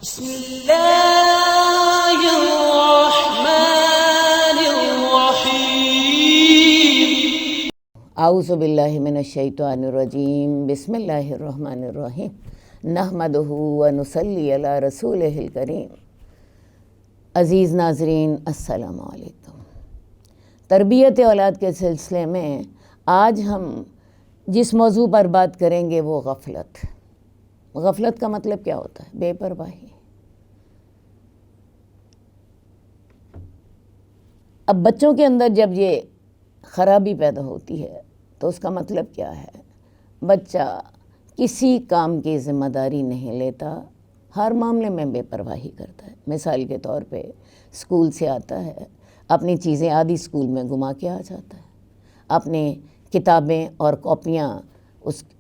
بسم اللہ الرحمن الرحیم۔ اعوذ باللہ من الشیطان الرجیم، بسم اللہ الرحمن الرحیم، نحمدہ و نصلی علی رسولہ الکریم۔ عزیز ناظرین، السلام علیکم۔ تربیت اولاد کے سلسلے میں آج ہم جس موضوع پر بات کریں گے وہ غفلت۔ غفلت کا مطلب کیا ہوتا ہے؟ بے پرواہی۔ اب بچوں کے اندر جب یہ خرابی پیدا ہوتی ہے تو اس کا مطلب کیا ہے؟ بچہ کسی کام کی ذمہ داری نہیں لیتا، ہر معاملے میں بے پرواہی کرتا ہے۔ مثال کے طور پہ اسکول سے آتا ہے، اپنی چیزیں آدھی اسکول میں گما کے آ جاتا ہے، اپنی کتابیں اور کاپیاں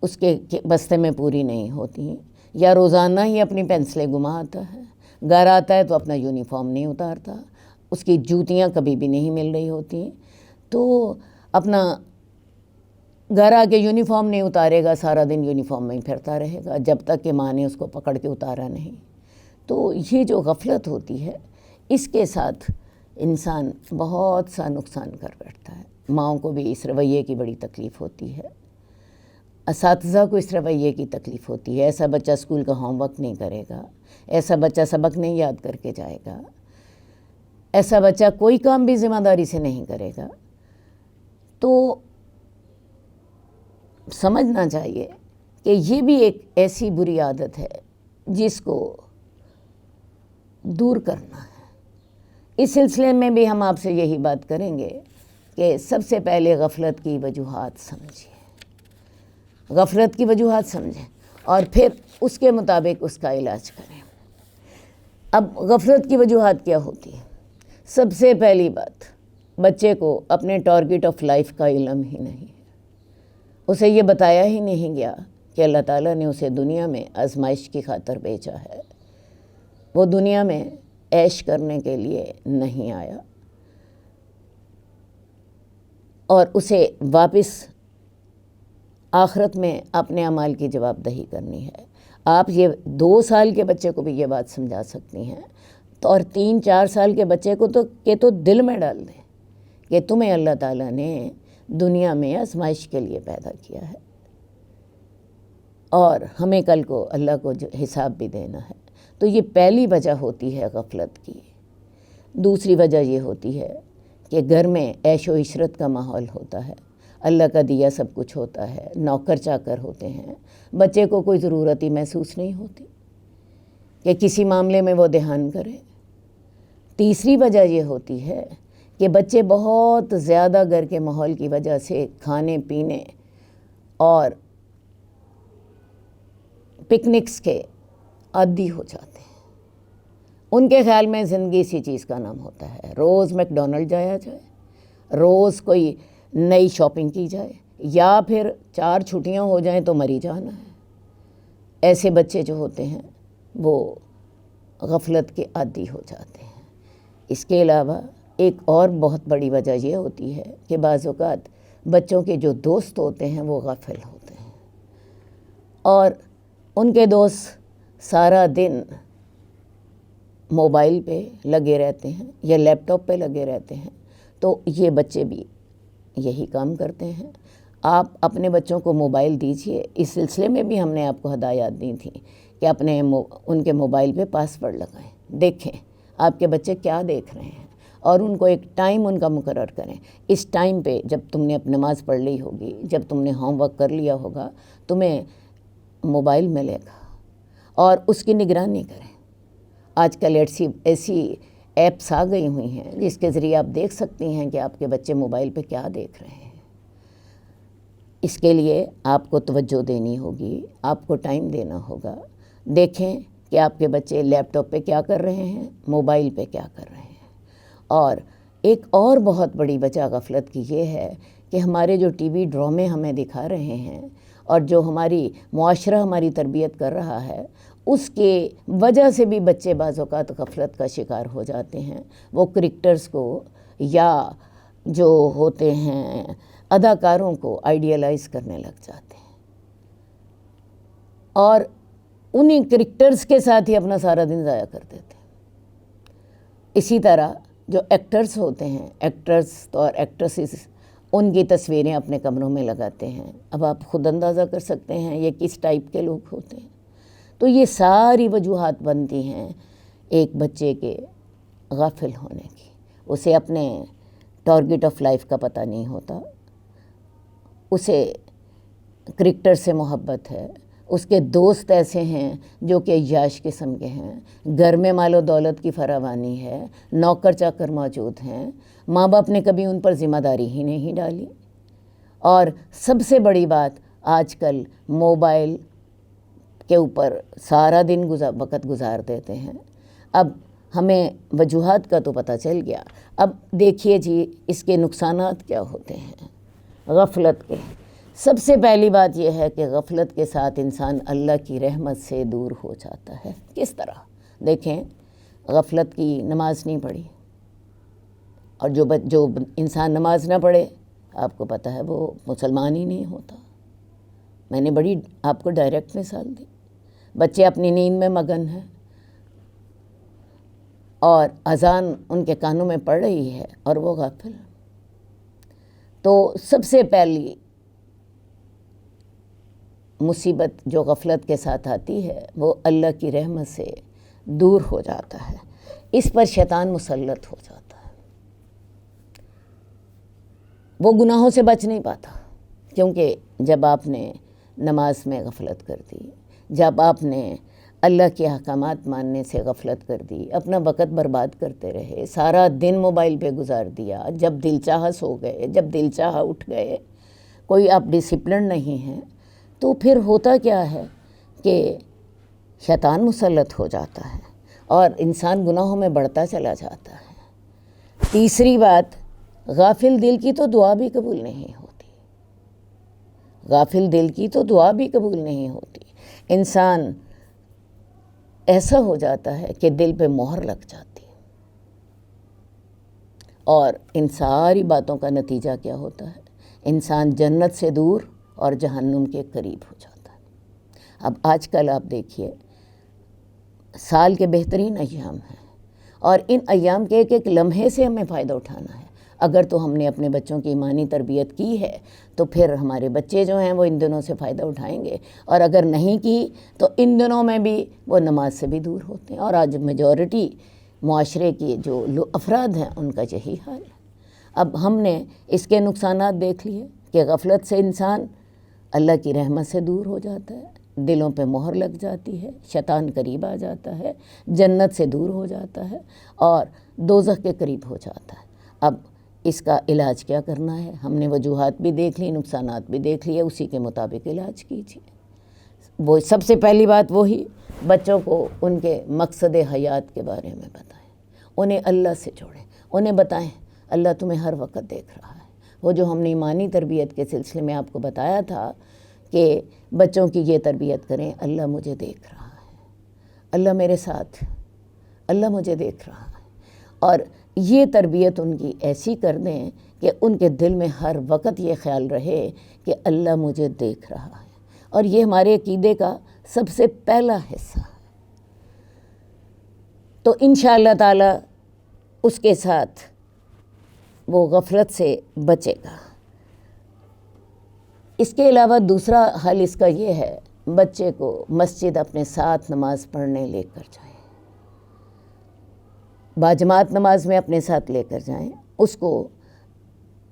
اس کے بستے میں پوری نہیں ہوتی ہیں، یا روزانہ ہی اپنی پینسلیں گما آتا ہے، گھر آتا ہے تو اپنا یونیفارم نہیں اتارتا، اس کی جوتیاں کبھی بھی نہیں مل رہی ہوتی ہیں، تو اپنا گھر آ کے یونیفارم نہیں اتارے گا، سارا دن یونیفارم میں ہی پھرتا رہے گا جب تک کہ ماں نے اس کو پکڑ کے اتارا نہیں۔ تو یہ جو غفلت ہوتی ہے اس کے ساتھ انسان بہت سا نقصان کر بیٹھتا ہے۔ ماؤں کو بھی اس رویے کی بڑی تکلیف ہوتی ہے، اساتذہ کو اس رویے کی تکلیف ہوتی ہے۔ ایسا بچہ اسکول کا ہوم ورک نہیں کرے گا، ایسا بچہ سبق نہیں یاد کر کے جائے گا، ایسا بچہ کوئی کام بھی ذمہ داری سے نہیں کرے گا۔ تو سمجھنا چاہیے کہ یہ بھی ایک ایسی بری عادت ہے جس کو دور کرنا ہے۔ اس سلسلے میں بھی ہم آپ سے یہی بات کریں گے کہ سب سے پہلے غفلت کی وجوہات سمجھیے، غفلت کی وجوہات سمجھیں اور پھر اس کے مطابق اس کا علاج کریں۔ اب غفلت کی وجوہات کیا ہوتی ہے؟ سب سے پہلی بات، بچے کو اپنے ٹارگٹ آف لائف کا علم ہی نہیں ہے، اسے یہ بتایا ہی نہیں گیا کہ اللہ تعالیٰ نے اسے دنیا میں آزمائش کی خاطر بھیجا ہے، وہ دنیا میں عیش کرنے کے لیے نہیں آیا، اور اسے واپس آخرت میں اپنے اعمال کی جواب دہی کرنی ہے۔ آپ یہ 2 سال کے بچے کو بھی یہ بات سمجھا سکتی ہیں، اور 3-4 سال کے بچے کو تو دل میں ڈال دیں کہ تمہیں اللہ تعالیٰ نے دنیا میں آزمائش کے لیے پیدا کیا ہے، اور ہمیں کل کو اللہ کو حساب بھی دینا ہے۔ تو یہ پہلی وجہ ہوتی ہے غفلت کی۔ دوسری وجہ یہ ہوتی ہے کہ گھر میں عیش و عشرت کا ماحول ہوتا ہے، اللہ کا دیا سب کچھ ہوتا ہے، نوکر چاکر ہوتے ہیں، بچے کو کوئی ضرورت ہی محسوس نہیں ہوتی کہ کسی معاملے میں وہ دھیان کرے۔ تیسری وجہ یہ ہوتی ہے کہ بچے بہت زیادہ گھر کے ماحول کی وجہ سے کھانے پینے اور پکنکس کے عادی ہو جاتے ہیں۔ ان کے خیال میں زندگی اسی چیز کا نام ہوتا ہے، روز میک ڈونلڈ جایا جائے، روز کوئی نئی شاپنگ کی جائے، یا پھر 4 چھٹیاں ہو جائیں تو مری جانا ہے۔ ایسے بچے جو ہوتے ہیں وہ غفلت کے عادی ہو جاتے ہیں۔ اس کے علاوہ ایک اور بہت بڑی وجہ یہ ہوتی ہے کہ بعض اوقات بچوں کے جو دوست ہوتے ہیں وہ غافل ہوتے ہیں، اور ان کے دوست سارا دن موبائل پہ لگے رہتے ہیں یا لیپ ٹاپ پہ لگے رہتے ہیں، تو یہ بچے بھی یہی کام کرتے ہیں۔ آپ اپنے بچوں کو موبائل دیجئے۔ اس سلسلے میں بھی ہم نے آپ کو ہدایات دی تھیں کہ ان کے موبائل پہ پاسورڈ لگائیں، دیکھیں آپ کے بچے کیا دیکھ رہے ہیں، اور ان کو ایک ٹائم ان کا مقرر کریں۔ اس ٹائم پہ جب تم نے اپنی نماز پڑھ لی ہوگی، جب تم نے ہوم ورک کر لیا ہوگا، تمہیں موبائل ملے گا، اور اس کی نگرانی کریں۔ آج کل ایسی ایپس آ گئی ہوئی ہیں جس کے ذریعے آپ دیکھ سکتی ہیں کہ آپ کے بچے موبائل پہ کیا دیکھ رہے ہیں۔ اس کے لیے آپ کو توجہ دینی ہوگی، آپ کو ٹائم دینا ہوگا۔ دیکھیں کہ آپ کے بچے لیپ ٹاپ پہ کیا کر رہے ہیں، موبائل پہ کیا کر رہے ہیں۔ اور ایک اور بہت بڑی وجہ غفلت کی یہ ہے کہ ہمارے جو ٹی وی ڈرامے ہمیں دکھا رہے ہیں، اور جو معاشرہ ہماری تربیت کر رہا ہے، اس کے وجہ سے بھی بچے بعض اوقات غفلت کا شکار ہو جاتے ہیں۔ وہ کرکٹرز کو یا جو ہوتے ہیں اداکاروں کو آئیڈیلائز کرنے لگ جاتے ہیں، اور انہیں کرکٹرز کے ساتھ ہی اپنا سارا دن ضائع کر دیتے ہیں۔ اسی طرح جو ایکٹرز ہوتے ہیں، ایکٹرز اور ایکٹریسز، ان کی تصویریں اپنے کمروں میں لگاتے ہیں۔ اب آپ خود اندازہ کر سکتے ہیں یہ کس ٹائپ کے لوگ ہوتے ہیں۔ تو یہ ساری وجوہات بنتی ہیں ایک بچے کے غافل ہونے کی۔ اسے اپنے ٹارگٹ آف لائف کا پتہ نہیں ہوتا، اسے کرکٹر سے محبت ہے، اس کے دوست ایسے ہیں جو کہ عیاش قسم کے ہیں، گھر میں مال و دولت کی فراوانی ہے، نوکر چاکر موجود ہیں، ماں باپ نے کبھی ان پر ذمہ داری ہی نہیں ڈالی، اور سب سے بڑی بات آج کل موبائل کے اوپر سارا دن وقت گزار دیتے ہیں۔ اب ہمیں وجوہات کا تو پتہ چل گیا، اب دیکھیے جی اس کے نقصانات کیا ہوتے ہیں غفلت کے۔ سب سے پہلی بات یہ ہے کہ غفلت کے ساتھ انسان اللہ کی رحمت سے دور ہو جاتا ہے۔ کس طرح؟ دیکھیں، غفلت کی نماز نہیں پڑھی، اور جو انسان نماز نہ پڑھے آپ کو پتہ ہے وہ مسلمان ہی نہیں ہوتا۔ میں نے بڑی آپ کو ڈائریکٹ مثال دی۔ بچے اپنی نیند میں مگن ہیں اور اذان ان کے کانوں میں پڑ رہی ہے اور وہ غافل۔ تو سب سے پہلی مصیبت جو غفلت کے ساتھ آتی ہے وہ اللہ کی رحمت سے دور ہو جاتا ہے، اس پر شیطان مسلط ہو جاتا ہے، وہ گناہوں سے بچ نہیں پاتا، کیونکہ جب آپ نے نماز میں غفلت کر دی، جب آپ نے اللہ کے احکامات ماننے سے غفلت کر دی، اپنا وقت برباد کرتے رہے، سارا دن موبائل پہ گزار دیا، جب دل چاہا سو گئے، جب دل چاہا اٹھ گئے، کوئی آپ ڈسپلن نہیں ہیں، تو پھر ہوتا کیا ہے کہ شیطان مسلط ہو جاتا ہے اور انسان گناہوں میں بڑھتا چلا جاتا ہے۔ تیسری بات، غافل دل کی تو دعا بھی قبول نہیں ہوتی، غافل دل کی تو دعا بھی قبول نہیں ہوتی۔ انسان ایسا ہو جاتا ہے کہ دل پہ مہر لگ جاتی ہے، اور ان ساری باتوں کا نتیجہ کیا ہوتا ہے؟ انسان جنت سے دور اور جہنم کے قریب ہو جاتا ہے۔ اب آج کل آپ دیکھیے سال کے بہترین ایام ہیں، اور ان ایام کے ایک ایک لمحے سے ہمیں فائدہ اٹھانا ہے۔ اگر تو ہم نے اپنے بچوں کی ایمانی تربیت کی ہے تو پھر ہمارے بچے جو ہیں وہ ان دنوں سے فائدہ اٹھائیں گے، اور اگر نہیں کی تو ان دنوں میں بھی وہ نماز سے بھی دور ہوتے ہیں، اور آج میجورٹی معاشرے کی جو افراد ہیں ان کا یہی حال ہے۔ اب ہم نے اس کے نقصانات دیکھ لیے کہ غفلت سے انسان اللہ کی رحمت سے دور ہو جاتا ہے، دلوں پہ مہر لگ جاتی ہے، شیطان قریب آ جاتا ہے، جنت سے دور ہو جاتا ہے اور دوزخ کے قریب ہو جاتا ہے۔ اب اس کا علاج کیا کرنا ہے؟ ہم نے وجوہات بھی دیکھ لی، نقصانات بھی دیکھ لیے، اسی کے مطابق علاج کیجیے۔ وہ سب سے پہلی بات وہی، بچوں کو ان کے مقصد حیات کے بارے میں بتائیں، انہیں اللہ سے جوڑیں، انہیں بتائیں اللہ تمہیں ہر وقت دیکھ رہا ہے۔ وہ جو ہم نے ایمانی تربیت کے سلسلے میں آپ کو بتایا تھا کہ بچوں کی یہ تربیت کریں، اللہ مجھے دیکھ رہا ہے، اللہ میرے ساتھ، اللہ مجھے دیکھ رہا ہے، اور یہ تربیت ان کی ایسی کر دیں کہ ان کے دل میں ہر وقت یہ خیال رہے کہ اللہ مجھے دیکھ رہا ہے، اور یہ ہمارے عقیدے کا سب سے پہلا حصہ ہے۔ تو انشاءاللہ تعالی اس کے ساتھ وہ غفلت سے بچے گا۔ اس کے علاوہ دوسرا حل اس کا یہ ہے، بچے کو مسجد اپنے ساتھ نماز پڑھنے لے کر جائیں، باجماعت نماز میں اپنے ساتھ لے کر جائیں، اس کو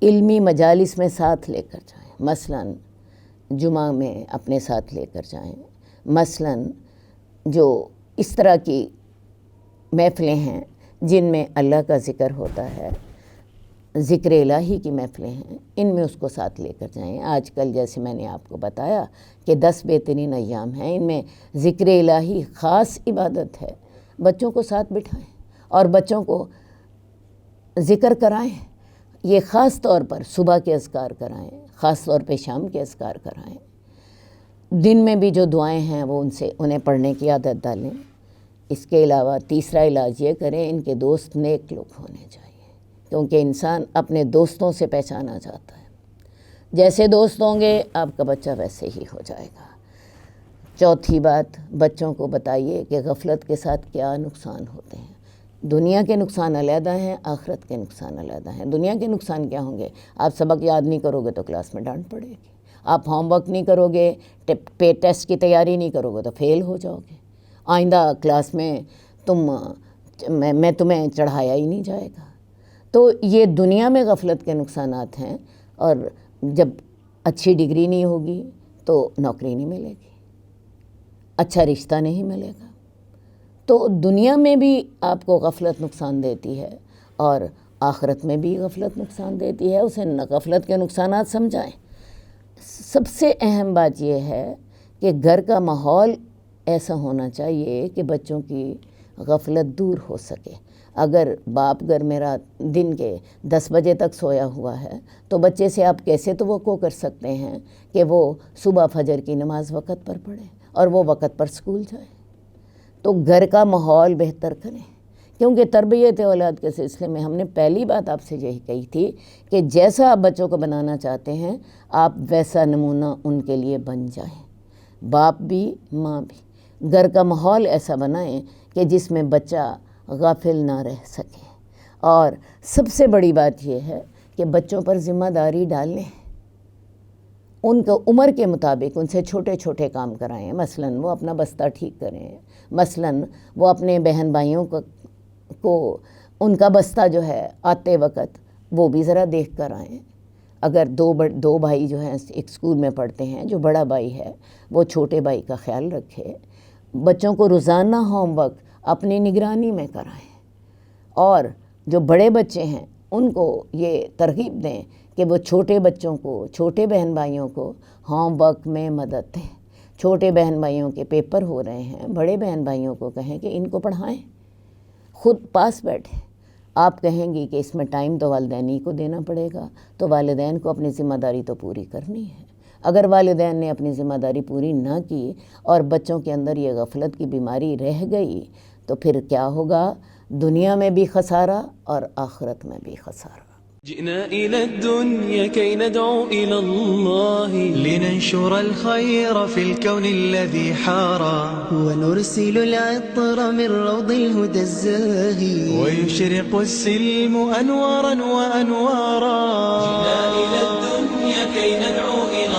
علمی مجالس میں ساتھ لے کر جائیں، مثلاً جمعہ میں اپنے ساتھ لے کر جائیں، مثلاً جو اس طرح کی محفلیں ہیں جن میں اللہ کا ذکر ہوتا ہے، ذکر الہی کی محفلیں ہیں، ان میں اس کو ساتھ لے کر جائیں۔ آج کل جیسے میں نے آپ کو بتایا کہ 10 بہترین ایام ہیں، ان میں ذکر الہی خاص عبادت ہے، بچوں کو ساتھ بٹھائیں اور بچوں کو ذکر کرائیں۔ یہ خاص طور پر صبح کے اذکار کرائیں، خاص طور پہ شام کے اذکار کرائیں، دن میں بھی جو دعائیں ہیں وہ انہیں پڑھنے کی عادت ڈالیں۔ اس کے علاوہ تیسرا علاج یہ کریں، ان کے دوست نیک لوگ ہونے چاہیے، کیونکہ انسان اپنے دوستوں سے پہچانا جاتا ہے، جیسے دوست ہوں گے آپ کا بچہ ویسے ہی ہو جائے گا۔ چوتھی بات، بچوں کو بتائیے کہ غفلت کے ساتھ کیا نقصان ہوتے ہیں۔ دنیا کے نقصان علیحدہ ہیں، آخرت کے نقصان علیحدہ ہیں۔ دنیا کے نقصان کیا ہوں گے؟ آپ سبق یاد نہیں کرو گے تو کلاس میں ڈانٹ پڑے گی، آپ ہوم ورک نہیں کرو گے، ٹیسٹ کی تیاری نہیں کرو گے تو فیل ہو جاؤ گے، آئندہ کلاس میں میں تمہیں چڑھایا ہی نہیں جائے گا۔ تو یہ دنیا میں غفلت کے نقصانات ہیں، اور جب اچھی ڈگری نہیں ہوگی تو نوکری نہیں ملے گی، اچھا رشتہ نہیں ملے گا۔ تو دنیا میں بھی آپ کو غفلت نقصان دیتی ہے، اور آخرت میں بھی غفلت نقصان دیتی ہے۔ اسے غفلت کے نقصانات سمجھائیں۔ سب سے اہم بات یہ ہے کہ گھر کا ماحول ایسا ہونا چاہیے کہ بچوں کی غفلت دور ہو سکے۔ اگر باپ گھر میں رات دن کے 10 بجے تک سویا ہوا ہے تو بچے سے آپ کیسے توقع کر سکتے ہیں کہ وہ صبح فجر کی نماز وقت پر پڑھے اور وہ وقت پر سکول جائے؟ تو گھر کا ماحول بہتر کریں، کیونکہ تربیت اولاد کے سلسلے میں ہم نے پہلی بات آپ سے یہی کہی تھی کہ جیسا آپ بچوں کو بنانا چاہتے ہیں آپ ویسا نمونہ ان کے لیے بن جائیں، باپ بھی ماں بھی۔ گھر کا ماحول ایسا بنائیں کہ جس میں بچہ غافل نہ رہ سکے۔ اور سب سے بڑی بات یہ ہے کہ بچوں پر ذمہ داری ڈالیں، ان کو عمر کے مطابق ان سے چھوٹے چھوٹے کام کرائیں۔ مثلاً وہ اپنا بستہ ٹھیک کریں، مثلاً وہ اپنے بہن بھائیوں کو ان کا بستہ جو ہے آتے وقت وہ بھی ذرا دیکھ کر آئیں۔ اگر دو بھائی جو ہیں ایک اسکول میں پڑھتے ہیں، جو بڑا بھائی ہے وہ چھوٹے بھائی کا خیال رکھے۔ بچوں کو روزانہ ہوم ورک اپنی نگرانی میں کرائیں، اور جو بڑے بچے ہیں ان کو یہ ترغیب دیں کہ وہ چھوٹے بچوں کو، چھوٹے بہن بھائیوں کو ہوم ورک میں مدد دیں۔ چھوٹے بہن بھائیوں کے پیپر ہو رہے ہیں، بڑے بہن بھائیوں کو کہیں کہ ان کو پڑھائیں، خود پاس بیٹھیں۔ آپ کہیں گی کہ اس میں ٹائم تو والدین ہی کو دینا پڑے گا، تو والدین کو اپنی ذمہ داری تو پوری کرنی ہے۔ اگر والدین نے اپنی ذمہ داری پوری نہ کی اور بچوں کے اندر یہ غفلت کی بیماری رہ گئی تو پھر کیا ہوگا؟ دنیا میں بھی خسارہ اور آخرت میں بھی خسارہ۔ جئنا إلى الدنيا كي ندعو إلى الله لننشر الخير في الكون الذي حارى ونرسل العطر من روض الهدى الزاهي ويشرق السلم أنوارا وأنوارا جئنا إلى الدنيا كي ندعو إلى